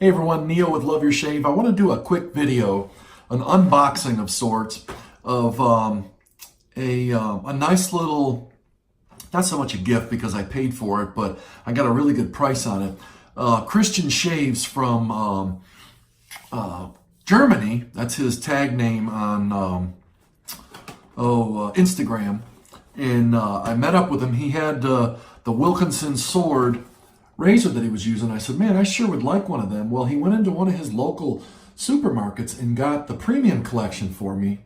Hey everyone, Neil with Love Your Shave. I want to do a quick video, an unboxing of sorts, of a nice little, not so much a gift because I paid for it, but I got a really good price on it. Christian Shaves from Germany. That's his tag name on Instagram. And I met up with him. He had the Wilkinson sword razor that he was using. I said, man, I sure would like one of them. Well, he went into one of his local supermarkets and got the premium collection for me.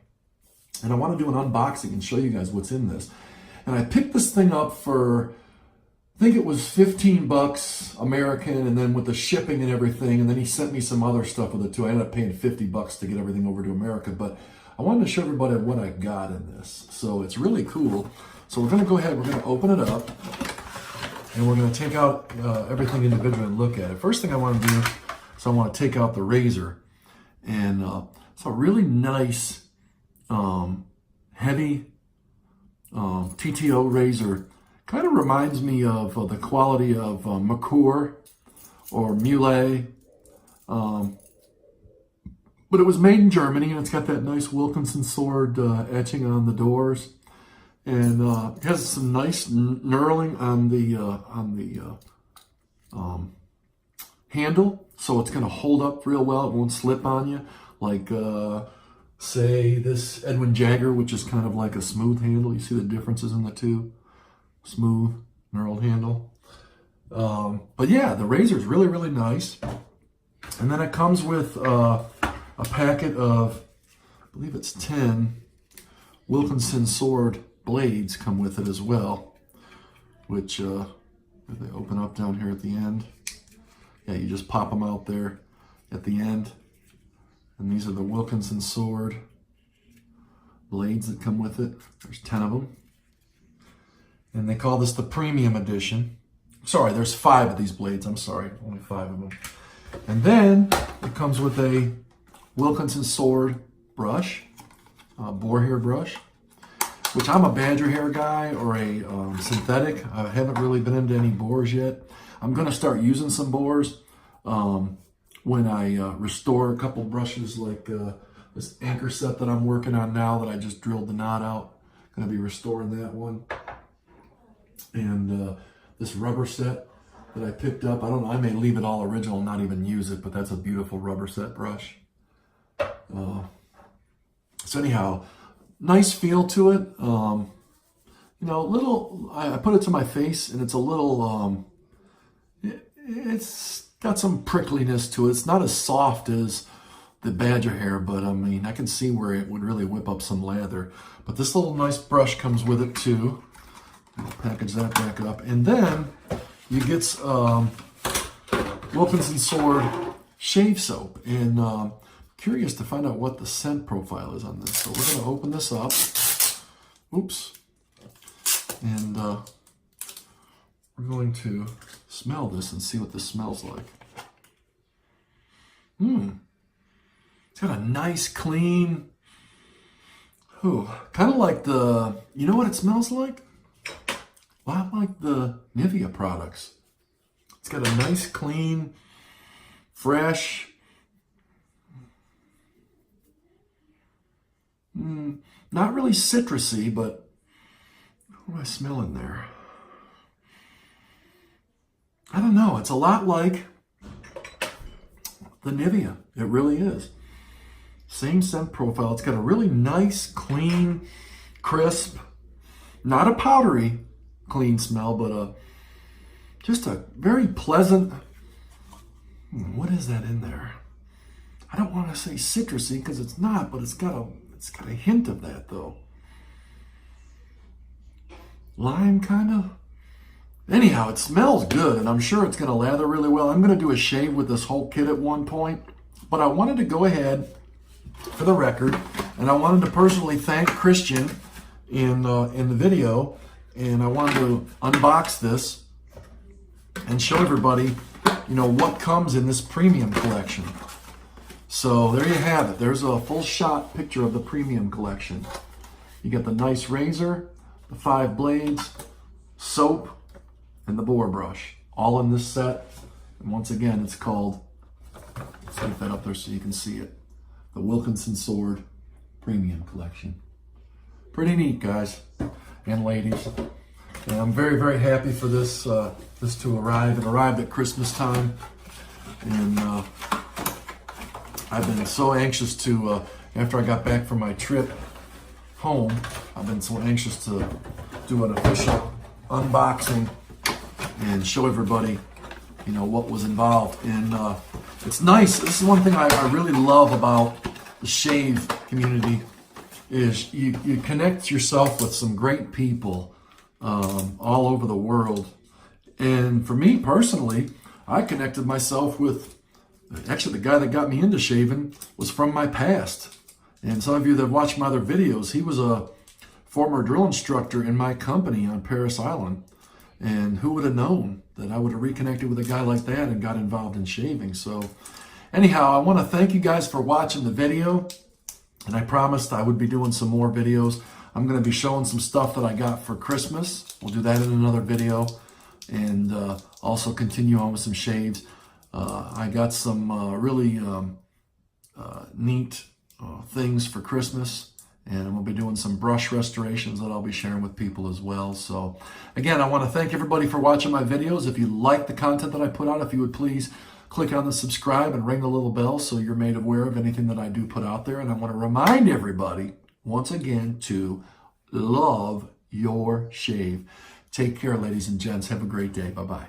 And I want to do an unboxing and show you guys what's in this. And I picked this thing up for, I think it was 15 bucks American, and then with the shipping and everything, and then he sent me some other stuff with it too. I ended up paying 50 bucks to get everything over to America, but I wanted to show everybody what I got in this. So it's really cool. So we're going to go ahead, we're going to open it up, and we're going to take out everything individually and look at it. First thing I want to do is I want to take out the razor. And it's a really nice, heavy TTO razor. Kind of reminds me of the quality of Merkur or Mule. But it was made in Germany, and it's got that nice Wilkinson sword etching on the doors. And it has some nice knurling on the handle, so it's going to hold up real well. It won't slip on you, like say this Edwin Jagger, which is kind of like a smooth handle. You see the differences in the two? Smooth, knurled handle. But yeah, the razor is really, really nice. And then it comes with a packet of, I believe it's 10 Wilkinson sword blades come with it as well, which they open up down here at the end. Yeah, you just pop them out there at the end. And these are the Wilkinson sword blades that come with it. There's 10 of them. And they call this the premium edition. Sorry, there's 5 of these blades. I'm sorry, only 5 of them. And then it comes with a Wilkinson sword brush, boar hair brush, which I'm a badger hair guy or a synthetic. I haven't really been into any boars yet. I'm going to start using some boars when I restore a couple brushes like this anchor set that I'm working on now that I just drilled the knot out. Going to be restoring that one. And this rubber set that I picked up, I don't know, I may leave it all original and not even use it, but that's a beautiful rubber set brush. So anyhow, nice feel to it. You know, little, I put it to my face and it's a little, it's got some prickliness to it. It's not as soft as the badger hair, but I mean, I can see where it would really whip up some lather. But this little nice brush comes with it too. I'll package that back up. And then you get Wilkinson sword shave soap. And curious to find out what the scent profile is on this. So we're going to open this up. Oops. And we're going to smell this and see what this smells like. It's got a nice, clean, kind of like the, you know what it smells like? A lot like the Nivea products. It's got a nice, clean, fresh, not really citrusy, but what am I smelling there? I don't know. It's a lot like the Nivea. It really is. Same scent profile. It's got a really nice, clean, crisp, not a powdery clean smell, but just a very pleasant, what is that in there? I don't want to say citrusy because it's not, but it's got a hint of that though. Lime kind of. Anyhow, it smells good, and I'm sure it's going to lather really well. I'm going to do a shave with this whole kit at one point, but I wanted to go ahead, for the record, and I wanted to personally thank Christian in the video, and I wanted to unbox this and show everybody, you know, what comes in this premium collection. So there you have it. There's a full shot picture of the premium collection. You get the nice razor, the 5 blades, soap, and the boar brush, all in this set. And once again, it's called Let's get that up there so you can see it. The Wilkinson Sword Premium Collection. Pretty neat, guys and ladies. And I'm very, very happy for this to arrive. It arrived at Christmas time, and I've been so anxious to, after I got back from my trip home, I've been so anxious to do an official unboxing and show everybody, you know, what was involved. And it's nice. This is one thing I really love about the shave community is you connect yourself with some great people all over the world. And for me personally, I connected myself with, actually the guy that got me into shaving was from my past. And some of you that watched my other videos, he was a former drill instructor in my company on Paris Island. And who would have known that I would have reconnected with a guy like that and got involved in shaving. So anyhow, I want to thank you guys for watching the video. And I promised I would be doing some more videos. I'm going to be showing some stuff that I got for Christmas. We'll do that in another video. And also continue on with some shaves. I got some really neat things for Christmas. And I'm going to be doing some brush restorations that I'll be sharing with people as well. So again, I want to thank everybody for watching my videos. If you like the content that I put out, if you would please click on the subscribe and ring the little bell so you're made aware of anything that I do put out there. And I want to remind everybody, once again, to love your shave. Take care, ladies and gents. Have a great day. Bye-bye.